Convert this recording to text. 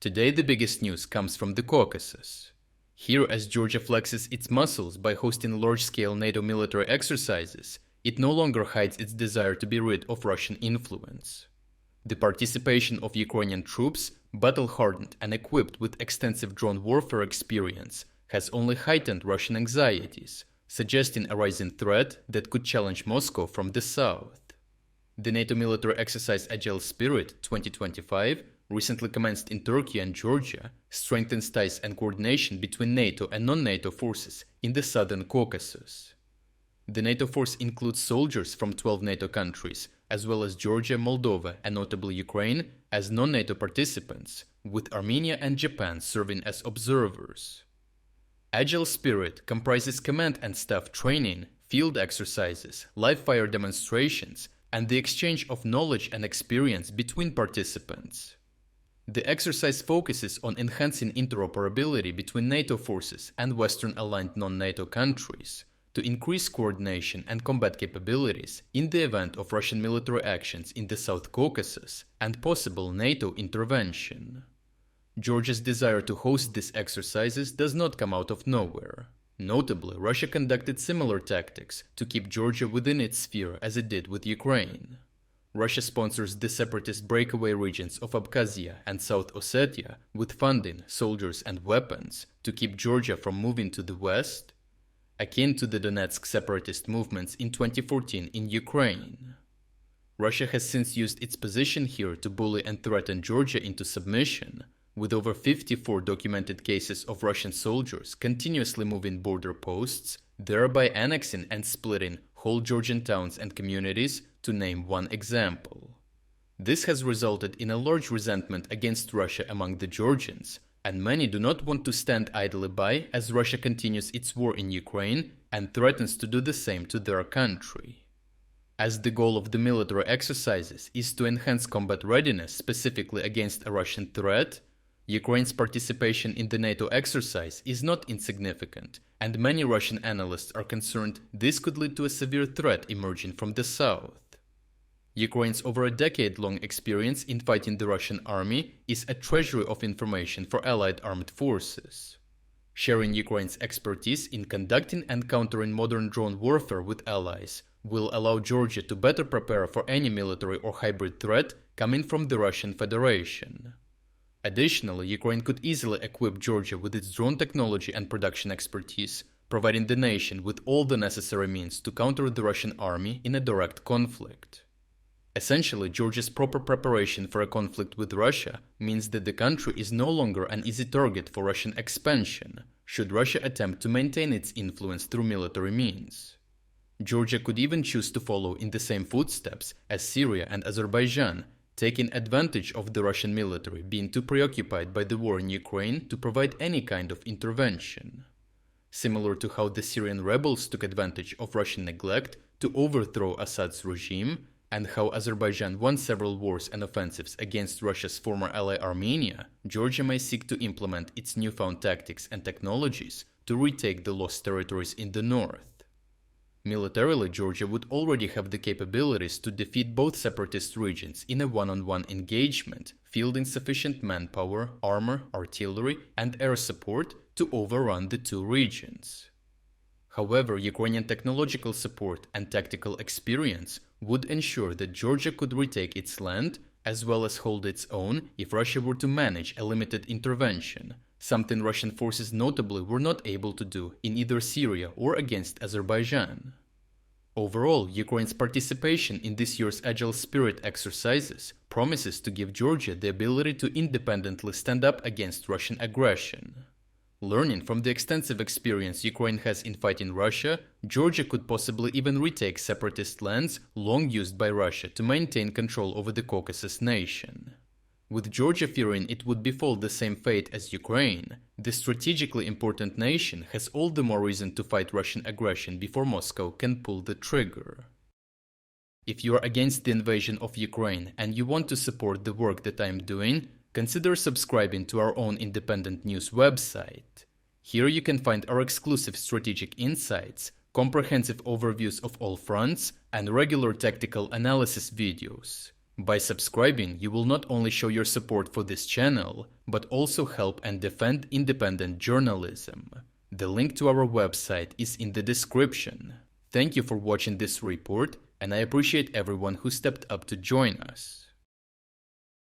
Today the biggest news comes from the Caucasus. Here, as Georgia flexes its muscles by hosting large-scale NATO military exercises, it no longer hides its desire to be rid of Russian influence. The participation of Ukrainian troops, battle-hardened and equipped with extensive drone warfare experience, has only heightened Russian anxieties, suggesting a rising threat that could challenge Moscow from the south. The NATO military exercise Agile Spirit 2025, recently commenced in Turkey and Georgia, strengthens ties and coordination between NATO and non-NATO forces in the Southern Caucasus. The NATO force includes soldiers from 12 NATO countries, as well as Georgia, Moldova, and notably Ukraine, as non-NATO participants, with Armenia and Japan serving as observers. Agile Spirit comprises command and staff training, field exercises, live-fire demonstrations, and the exchange of knowledge and experience between participants. The exercise focuses on enhancing interoperability between NATO forces and Western-aligned non-NATO countries to increase coordination and combat capabilities in the event of Russian military actions in the South Caucasus and possible NATO intervention. Georgia's desire to host these exercises does not come out of nowhere. Notably, Russia conducted similar tactics to keep Georgia within its sphere as it did with Ukraine. Russia sponsors the separatist breakaway regions of Abkhazia and South Ossetia with funding, soldiers and weapons to keep Georgia from moving to the west, akin to the Donetsk separatist movements in 2014 in Ukraine. Russia has since used its position here to bully and threaten Georgia into submission, with over 54 documented cases of Russian soldiers continuously moving border posts, thereby annexing and splitting whole Georgian towns and communities, to name one example. This has resulted in a large resentment against Russia among the Georgians, and many do not want to stand idly by as Russia continues its war in Ukraine and threatens to do the same to their country. As the goal of the military exercises is to enhance combat readiness specifically against a Russian threat, Ukraine's participation in the NATO exercise is not insignificant, and many Russian analysts are concerned this could lead to a severe threat emerging from the south. Ukraine's over a decade-long experience in fighting the Russian army is a treasury of information for allied armed forces. Sharing Ukraine's expertise in conducting and countering modern drone warfare with allies will allow Georgia to better prepare for any military or hybrid threat coming from the Russian Federation. Additionally, Ukraine could easily equip Georgia with its drone technology and production expertise, providing the nation with all the necessary means to counter the Russian army in a direct conflict. Essentially, Georgia's proper preparation for a conflict with Russia means that the country is no longer an easy target for Russian expansion, should Russia attempt to maintain its influence through military means. Georgia could even choose to follow in the same footsteps as Syria and Azerbaijan, taking advantage of the Russian military being too preoccupied by the war in Ukraine to provide any kind of intervention. Similar to how the Syrian rebels took advantage of Russian neglect to overthrow Assad's regime, and how Azerbaijan won several wars and offensives against Russia's former ally Armenia, Georgia may seek to implement its newfound tactics and technologies to retake the lost territories in the north. Militarily, Georgia would already have the capabilities to defeat both separatist regions in a one-on-one engagement, fielding sufficient manpower, armor, artillery, and air support to overrun the two regions. However, Ukrainian technological support and tactical experience would ensure that Georgia could retake its land as well as hold its own if Russia were to manage a limited intervention, something Russian forces notably were not able to do in either Syria or against Azerbaijan. Overall, Ukraine's participation in this year's Agile Spirit exercises promises to give Georgia the ability to independently stand up against Russian aggression. Learning from the extensive experience Ukraine has in fighting Russia, Georgia could possibly even retake separatist lands long used by Russia to maintain control over the Caucasus nation. With Georgia fearing it would befall the same fate as Ukraine, the strategically important nation has all the more reason to fight Russian aggression before Moscow can pull the trigger. If you are against the invasion of Ukraine and you want to support the work that I am doing, consider subscribing to our own independent news website. Here you can find our exclusive strategic insights, comprehensive overviews of all fronts, and regular tactical analysis videos. By subscribing, you will not only show your support for this channel, but also help and defend independent journalism. The link to our website is in the description. Thank you for watching this report, and I appreciate everyone who stepped up to join us.